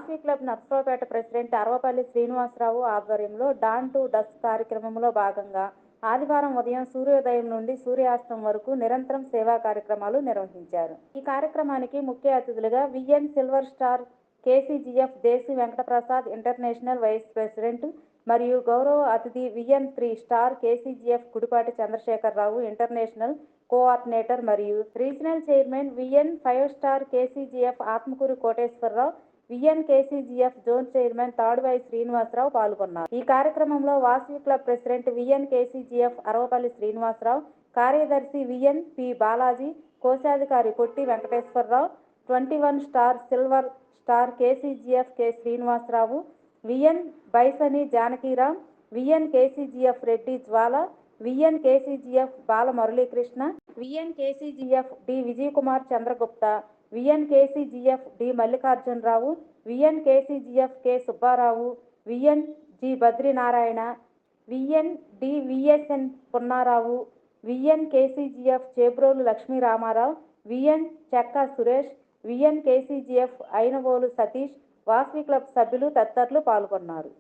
Vasavi club Narasaraopet president Aravapalli Srinivasarao ఆధ్వర్యంలో don to dusk కార్యక్రమంలో భాగంగా ఆదివారం ఉదయం సూర్యోదయం నుండి సూర్యాస్తం వరకు నిరంతరం సేవా కార్యక్రమాలు నిర్వహించారు. ఈ కార్యక్రమానికి ముఖ్య అతిథులుగా VN silver star KCGF Desi Venkataprasad international vice president మరియు గౌరవ అతిథి VN 3 star KCGF Gudipati Chandrasekhararao international coordinator మరియు regional chairman VN 5 star KCGF Atmakuru Koteswararao, VN KCGF zone chairman Taduvai Srinivasarao పాల్గొన్నారు. ఈ కార్యక్రమంలో Vasavi club president VN KCGF Aravapalli Srinivasarao, కార్యదర్శి విఎన్ పి బాలాజీ, కోశాధికారి Kotti Venkateswararao, 21 star silver star KCGF K Srinivasarao, VN Baisani Janakiram, VN KCGF Reddy జ్వాల, VN KCGF Bala Muralikrishna, VN KCGF D Vijayakumar Chandragupta, VN KCGF D Mallikarjunarao, VN KCGF K Subbarao, VN G Badrinarayana, VN D VSN Punnarao, VN KCGF Chebrolu Lakshmiramarao, VN Chekka Suresh, VN KCGF Ayinavolu Satish, Vasavi club సభ్యులు తదితరులు పాల్గొన్నారు.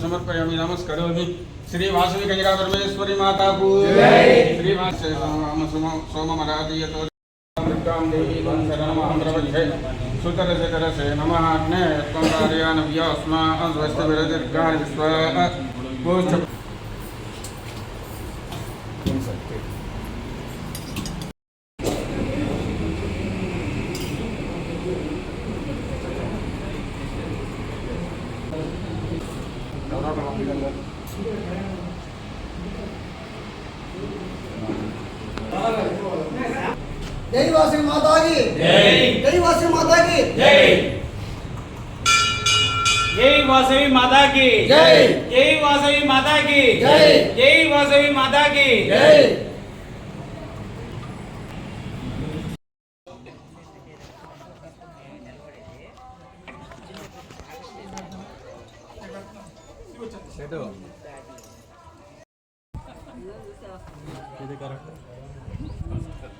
समर्पयामि नमस्करोमि श्री वासवी कन्यका परमेश्वरी माता को श्री सोममरादीयतो सुतरसे नमः अग्ने त्वं कार्यानव्यास्मान् स्वस्तिभिर्दीर्घानि विश्वा जय वासवी माता की जय, जय वासवी माता की जय, जय वासवी माता की जय, जय वासवी माता की जय, जय वासवी माता की जय।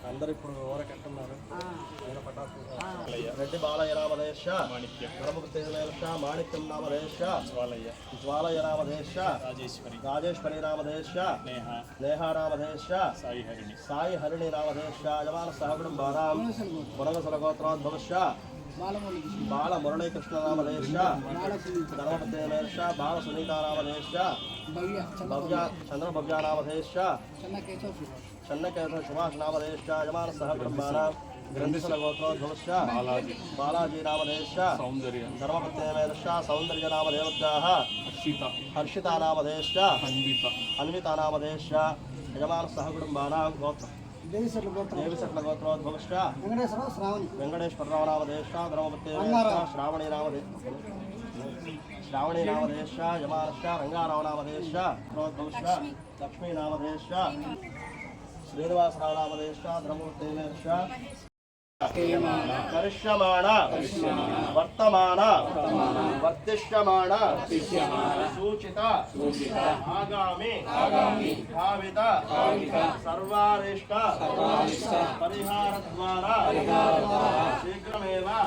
అందరు ఇప్పుడు ఓరకెట్టున్నారు రెడ్డి బాలయ్య రామదేశ గణపతిదేశ మాణిక్యం నామదేశ జ్వాలయ రామదేశ రాజేశ్వరి రామదేశ నేహా రామదేశ సాయి హరిణి రామదేశ యజమాన సహకుటుంబానాం పునగసల గోత్రోద్భవశ బాల మురళీకృష్ణ రామదేశ గణపతిదేశ బాల సునీత రామదేశ భవ్య చంద్ర భవ్య రామదేశ చెన్నకేశ్వర సుభాష్ నామదేశ యజమాన సహకుటుంబానాం గ్రంథిశల గోత్రోద్భవశ బాలాజీ నామదేశ ధర్మపత్యేశ సౌందర్య నామదేవత్యాః హర్షిత నామదేశ అన్విత నామదేశ యజమాన సహకుటుంబానాం గోత్ర దేవిశట్ల గోత్రోద్భవశ వెంకటేశ్వరరావు నామదేశ ధర్మపత్యేశ శ్రావణి నామదేశ యజమానశ రంగారావు నామదేశ గోత్రోద్భవశ లక్ష్మీ నామదేశ శ్రీనివాసరావు నామదేశ ధర్మపత్యేశ కరిష్యమాణ వర్తమాన వర్తిష్యమాణ సూచిత ఆగామి భావిత సర్వారిష్ట పరిహార ద్వారా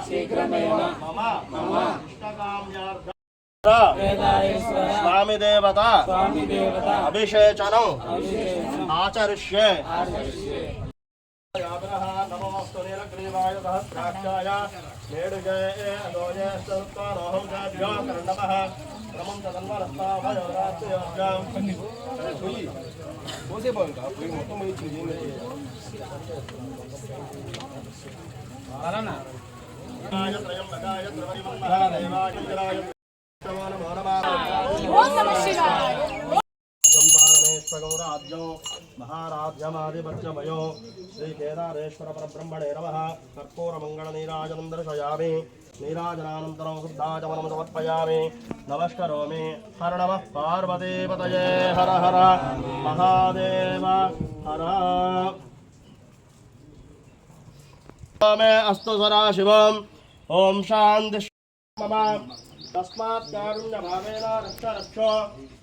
శీఘ్రమేవ మమ ఇష్టకామ్యార్థ స్వామి దేవత అభిషేచనం ఆచరిష్యే నమోస్తు నీలగ్రీవాయ సహస్రాక్షాయ మేడుజయ అదోజయ సర్వారోహం జాభ్యో కర్ణమః महाराज्यमाधिपत्यमयो श्री केदारेश्वर परब्रह्मणे नमः कर्पूरमंगल नीराजनं दर्शयामि नीराजनानन्तरं शुद्धाचमनं समर्पयामि नमस्करोमि हर नमः पार्वतीपतये हर हर महादेव हर मे अस्तु सदाशिवम् ओम शांति मम तस्मात् कारुण्यभावेन रक्ष रक्षो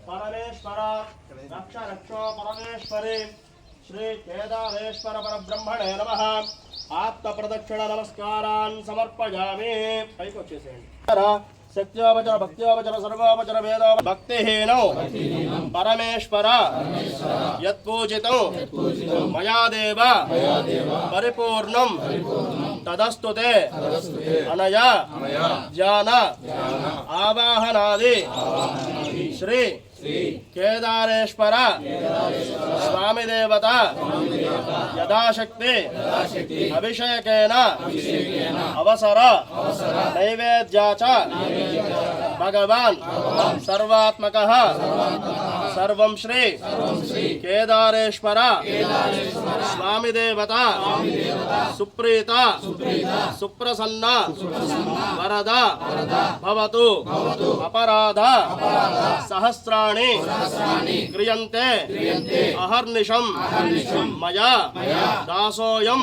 परमेश्वर रक्ष रक्षो परमेश्वरे श्री केदारेश्वर परब्रह्मणे नमः आत्मप्रदक्षिण नमस्कारान् समर्पयामि सत्योपचर भक्त्योपचर सर्वोपचर वेदो भक्तिहीनो परमेश्वर यत्पूजितो मया देव परिपूर्णं तदस्तु ते अनया ज्ञान आवाहनादि श्री केदारेश्वर स्वामी देवता यदाशक्ति अभिषेकेन अवसर नैवेद्या च भगवान् सर्वात्मकः सर्वं श्री केदारेश्वर स्वामी देवता सुप्रीता सुप्रसन्न वरद भवतु अपराध सहस्राणि क्रियन्ते अहर्निशं मया दासोऽयं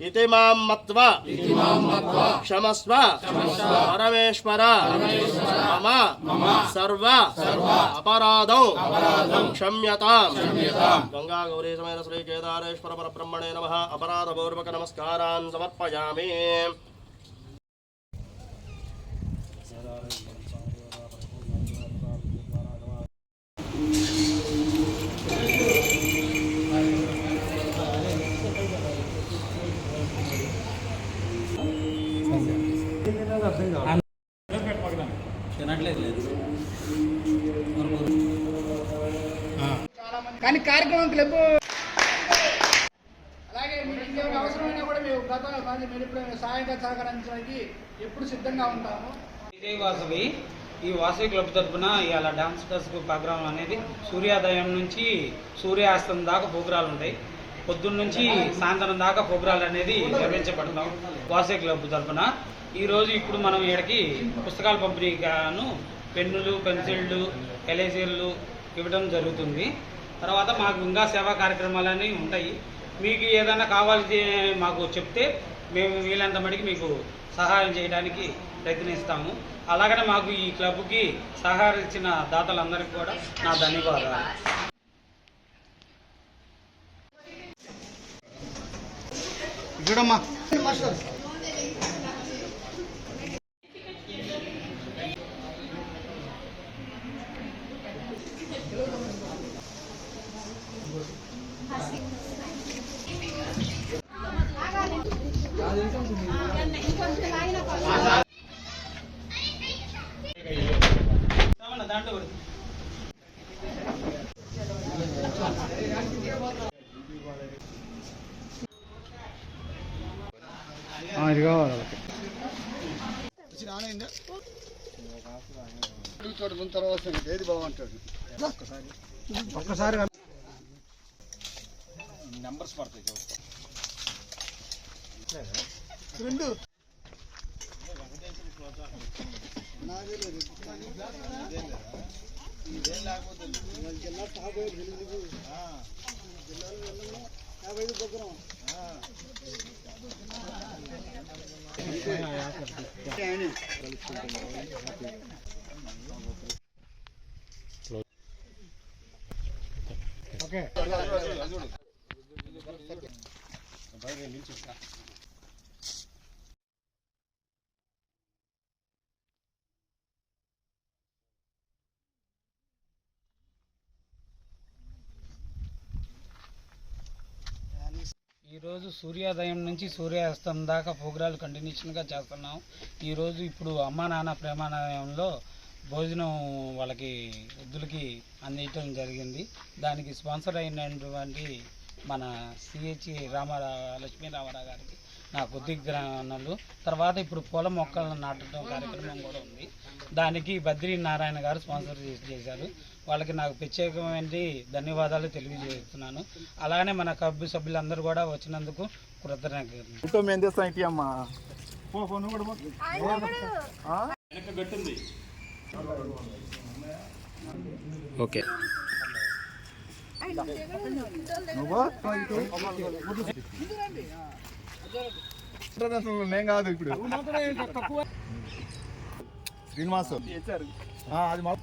इति मां मत्वा क्षमस्व परमेश्वर मम सर्व अपराधौ क्षम्यताम् गंगा गौरी समेत श्री केदारेश्वर परब्रह्मणे नमः अपराधपूर्वक नमस्कारान् समर्पयामि కానీ కార్యక్రమం క్లబ్ అలాగే మీకు ఇంకేమైనా అవసరమైనా కూడా మేము మీరు ఎప్పుడైనా సహాయంగా సహకరించడానికి ఎప్పుడు సిద్ధంగా ఉంటాము. విజయ్ వాసవి ఈ వాసవి క్లబ్ తరఫున ఇవాళ డాన్స్ ప్రోగ్రాం అనేది సూర్యోదయం నుంచి సూర్యాస్తం దాకా ప్రోగ్రాలు ఉంటాయి. పొద్దున్న నుంచి సాయంత్రం దాకా ప్రోగ్రాలు అనేది నిర్వహించబడతాం వాసవి క్లబ్ తరఫున. ఈరోజు ఇప్పుడు మనం ఇక్కడికి పుస్తకాల పంపిణీగాను పెన్నులు పెన్సిళ్ళు ఎరేజర్లు ఇవ్వడం జరుగుతుంది. తర్వాత మాకు ఇంకా సేవా కార్యక్రమాలన్నీ ఉంటాయి. మీకు ఏదైనా కావాల్సి మాకు చెప్తే మేము వీలంత మటుకు మీకు సహాయం చేయడానికి ప్రయత్నిస్తాము. అలాగనే మాకు ఈ క్లబ్కి సహకరించిన దాతలందరికీ కూడా నా ధన్యవాదాలు. చూడమ్మా దాంట్లో ఇది కావాలి తర్వాత ఏది బాగుంటుంది ఒక్కసారి నెంబర్స్ పడతాయి రెండు ఓకే ఈరోజు సూర్యోదయం నుంచి సూర్యాస్తం దాకా ప్రోగ్రాలు కంటిన్యూషన్గా చేస్తున్నాం. ఈరోజు ఇప్పుడు అమ్మా నాన్న ప్రేమాలయంలో భోజనం వాళ్ళకి వృద్ధులకి అందించడం జరిగింది. దానికి స్పాన్సర్ అయినటువంటి మన సిహెచ్ లక్ష్మీరామారావు గారికి నా కొద్దిగ్రహణాలు. తర్వాత ఇప్పుడు పూల మొక్కలను నాటడం కార్యక్రమం కూడా ఉంది. దానికి బద్రీ నారాయణ గారు స్పాన్సర్ చేశారు. వాళ్ళకి నాకు ప్రత్యేకమైన ధన్యవాదాలు తెలియజేస్తున్నాను. అలానే మన క్లబ్ సభ్యులందరూ కూడా వచ్చినందుకు కృతజ్ఞతలు. ఓకే నేను కాదు ఇప్పుడు శ్రీనివాస్ అది మా